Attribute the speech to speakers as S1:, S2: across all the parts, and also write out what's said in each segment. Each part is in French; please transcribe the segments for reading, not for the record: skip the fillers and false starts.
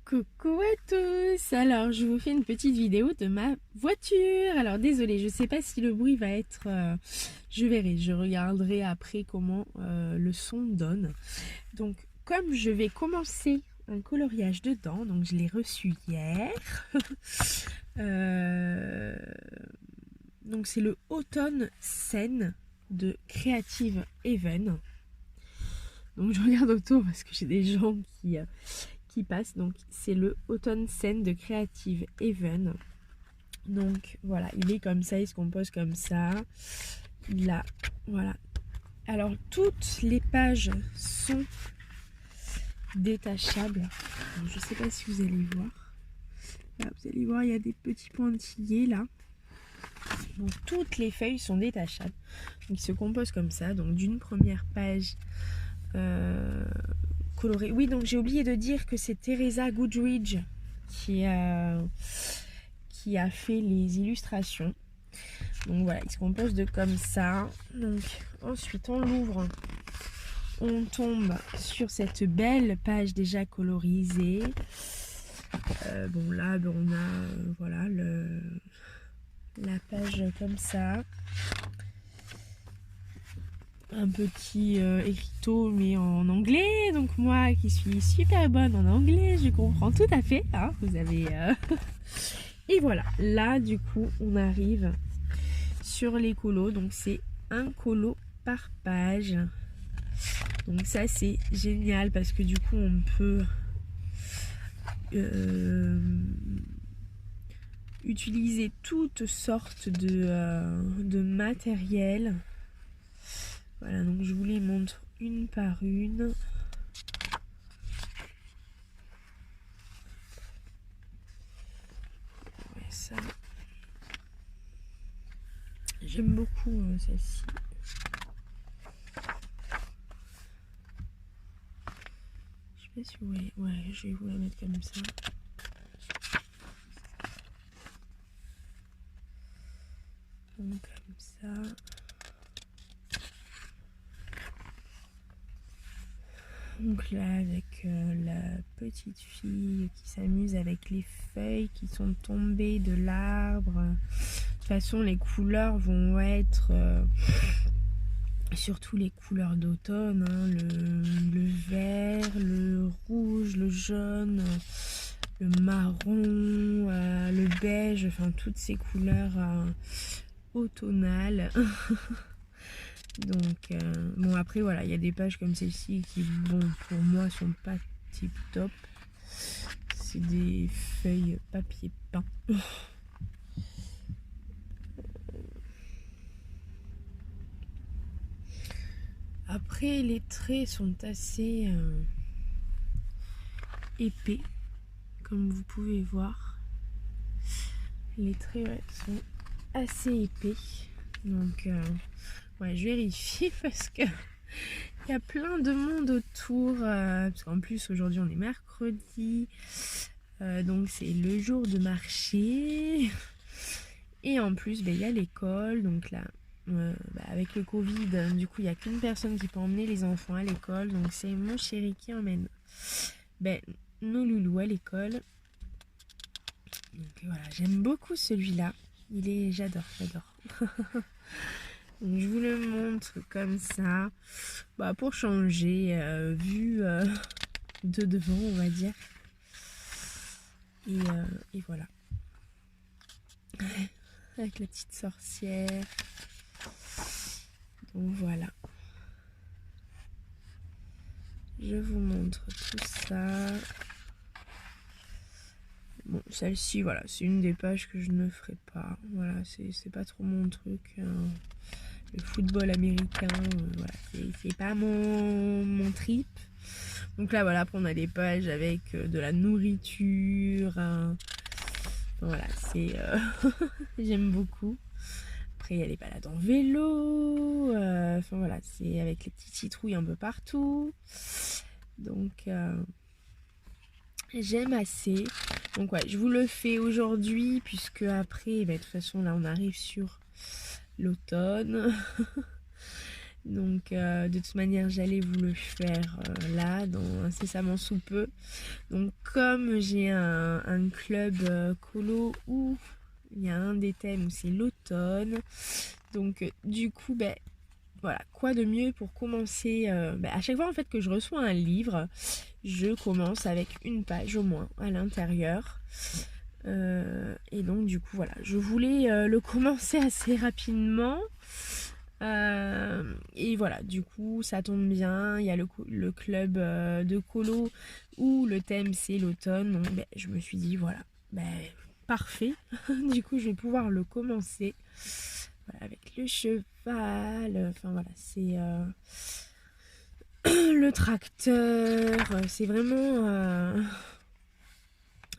S1: Coucou à tous. Alors je vous fais une petite vidéo de ma voiture. Alors désolée, je sais pas si le bruit va être... je verrai, je regarderai après comment le son donne. Donc comme je vais commencer un coloriage dedans, donc je l'ai reçu hier. Euh, donc c'est le Automne Scène de Creative Haven. Donc je regarde autour parce que j'ai des gens qui passe. Donc c'est le Automne Scène de Creative Haven. Donc voilà, il est comme ça, il se compose comme ça. Il a, voilà. Alors toutes les pages sont détachables. Alors, je sais pas si vous allez voir. Là, vous allez voir, il y a des petits pointillés là. Donc toutes les feuilles sont détachables. Donc il se compose comme ça. Donc d'une première page colorée. Oui, donc j'ai oublié de dire que c'est Teresa Goodridge qui a fait les illustrations. Donc voilà, il se compose de comme ça. Donc ensuite on l'ouvre, on tombe sur cette belle page déjà colorisée. Bon là on a voilà la page comme ça, un petit écriteau mais en anglais. Donc moi qui suis super bonne en anglais, je comprends tout à fait, hein, vous avez et voilà, là du coup on arrive sur les colos. Donc c'est un colo par page. Donc ça c'est génial parce que du coup on peut utiliser toutes sortes de matériel. Voilà, donc je vous les montre une par une. Ouais, ça. J'aime beaucoup celle-ci. Je sais pas si vous voyez. Ouais, je vais vous la mettre comme ça. Donc comme ça. Donc là avec la petite fille qui s'amuse avec les feuilles qui sont tombées de l'arbre. De toute façon les couleurs vont être surtout les couleurs d'automne, hein, le vert, le rouge, le jaune, le marron, le beige, enfin toutes ces couleurs automnales. Donc bon, après voilà, il y a des pages comme celle-ci qui, bon, pour moi sont pas tip top. C'est des feuilles papier peint. Après les traits sont assez épais, comme vous pouvez voir. Les traits, ouais, sont assez épais. Donc ouais, je vérifie parce que il y a plein de monde autour, parce qu'en plus aujourd'hui on est mercredi, donc c'est le jour de marché, et en plus il y a l'école. Donc là avec le Covid, du coup il n'y a qu'une personne qui peut emmener les enfants à l'école, donc c'est mon chéri qui emmène nos loulous à l'école. Donc voilà, j'aime beaucoup celui-là, j'adore. Donc, je vous le montre comme ça, pour changer, vue de devant, on va dire. Et voilà. Avec la petite sorcière. Donc voilà. Je vous montre tout ça. Bon, celle-ci, voilà, c'est une des pages que je ne ferai pas. Voilà, c'est pas trop mon truc, hein. Le football américain, voilà, c'est pas mon trip. Donc là voilà, après on a des pages avec de la nourriture, hein. Voilà, c'est j'aime beaucoup. Après il y a les balades en vélo, enfin voilà, c'est avec les petites citrouilles un peu partout. Donc j'aime assez. Donc ouais, je vous le fais aujourd'hui puisque après de toute façon là on arrive sur l'automne. Donc de toute manière j'allais vous le faire là, incessamment sous peu. Donc comme j'ai un club colo où il y a un des thèmes où c'est l'automne. Donc du coup, ben voilà, quoi de mieux pour commencer à chaque fois en fait que je reçois un livre, je commence avec une page au moins à l'intérieur. Et donc du coup voilà, je voulais le commencer assez rapidement. Et voilà, du coup ça tombe bien, il y a le club de colo où le thème c'est l'automne. Donc ben, je me suis dit voilà, ben, parfait. Du coup je vais pouvoir le commencer. Voilà, avec le cheval, enfin voilà, c'est le tracteur, c'est vraiment...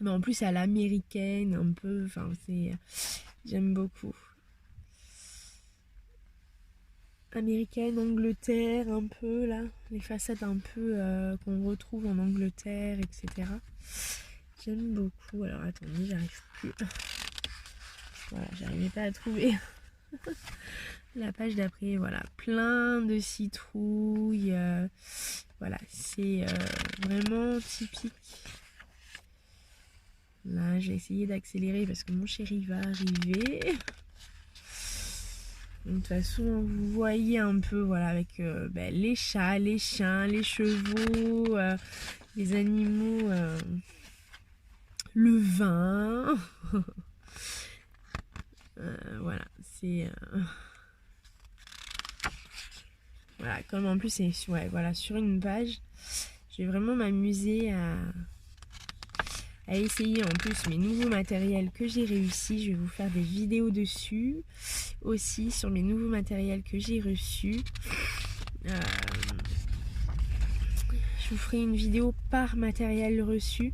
S1: Mais en plus à l'américaine un peu, enfin c'est... J'aime beaucoup. Américaine, Angleterre un peu là, les façades un peu qu'on retrouve en Angleterre, etc. J'aime beaucoup. Alors attendez, j'arrive plus. Voilà, j'arrivais pas à trouver la page d'après. Voilà, plein de citrouilles. Voilà, c'est vraiment typique. Là, j'ai essayé d'accélérer parce que mon chéri va arriver. De toute façon, vous voyez un peu, voilà, avec les chats, les chiens, les chevaux, les animaux, le vin. Voilà, c'est... Voilà, comme en plus c'est ouais, voilà, sur une page, je vais vraiment m'amuser à essayer en plus mes nouveaux matériels que j'ai réussi. Je vais vous faire des vidéos dessus aussi sur mes nouveaux matériels que j'ai reçus. Je vous ferai une vidéo par matériel reçu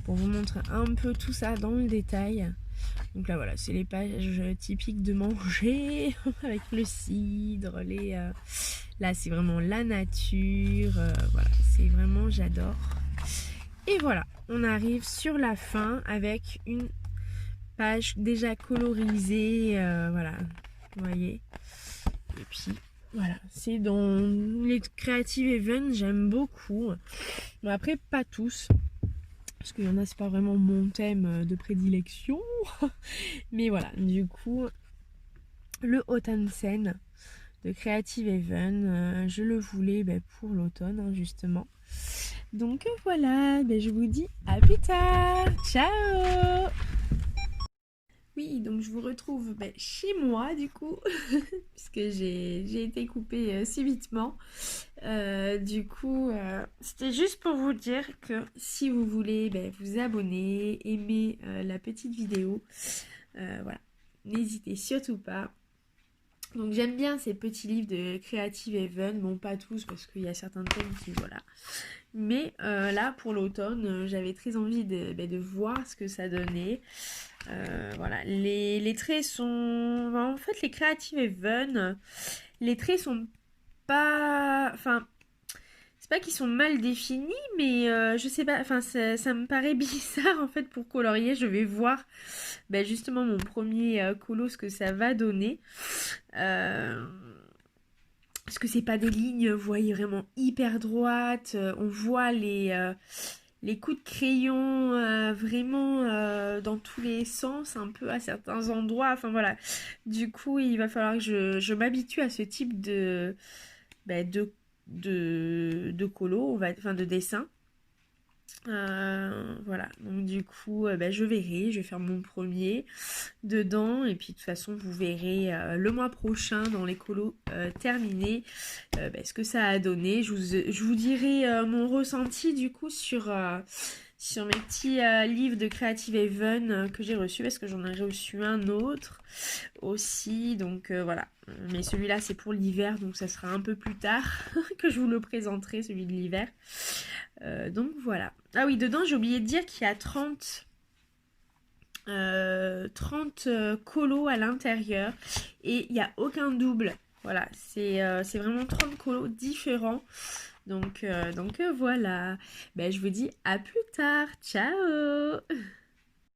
S1: pour vous montrer un peu tout ça dans le détail. Donc là voilà, c'est les pages typiques de manger avec le cidre, là c'est vraiment la nature, voilà, c'est vraiment, j'adore. Et voilà, on arrive sur la fin avec une page déjà colorisée, voilà, vous voyez. Et puis voilà, c'est dans les Creative Events, j'aime beaucoup. Bon, après, pas tous, parce qu'il y en a, c'est pas vraiment mon thème de prédilection. Mais voilà, du coup, le Otansen de Creative Even, je le voulais pour l'automne, hein, justement. Donc voilà, je vous dis à plus tard. Ciao. Oui, donc je vous retrouve chez moi du coup, puisque j'ai été coupée subitement. Du coup, c'était juste pour vous dire que si vous voulez vous abonner, aimer la petite vidéo, voilà, n'hésitez surtout pas. Donc j'aime bien ces petits livres de Creative Even, bon pas tous parce qu'il y a certains thèmes qui voilà. Mais là pour l'automne, j'avais très envie de voir ce que ça donnait. Voilà, les traits sont... En fait les Creative Even, les traits sont pas... Enfin, c'est pas qu'ils sont mal définis, mais je sais pas, enfin ça me paraît bizarre en fait pour colorier. Je vais voir justement mon premier colo ce que ça va donner. Parce que c'est pas des lignes, vous voyez, vraiment hyper droites. On voit les coups de crayon vraiment dans tous les sens, un peu à certains endroits. Enfin voilà. Du coup, il va falloir que je m'habitue à ce type de colo, enfin de dessin. Voilà, donc du coup je verrai, je vais faire mon premier dedans et puis de toute façon vous verrez le mois prochain dans les colos terminés ce que ça a donné. Je vous dirai mon ressenti du coup sur mes petits livres de Creative Even que j'ai reçus, parce que j'en ai reçu un autre aussi, donc voilà. Mais celui-là c'est pour l'hiver, donc ça sera un peu plus tard que je vous le présenterai, celui de l'hiver. Donc voilà. Ah oui, dedans j'ai oublié de dire qu'il y a 30 colos à l'intérieur et il n'y a aucun double. Voilà, c'est vraiment 30 colos différents. Donc voilà. Je vous dis à plus tard. Ciao.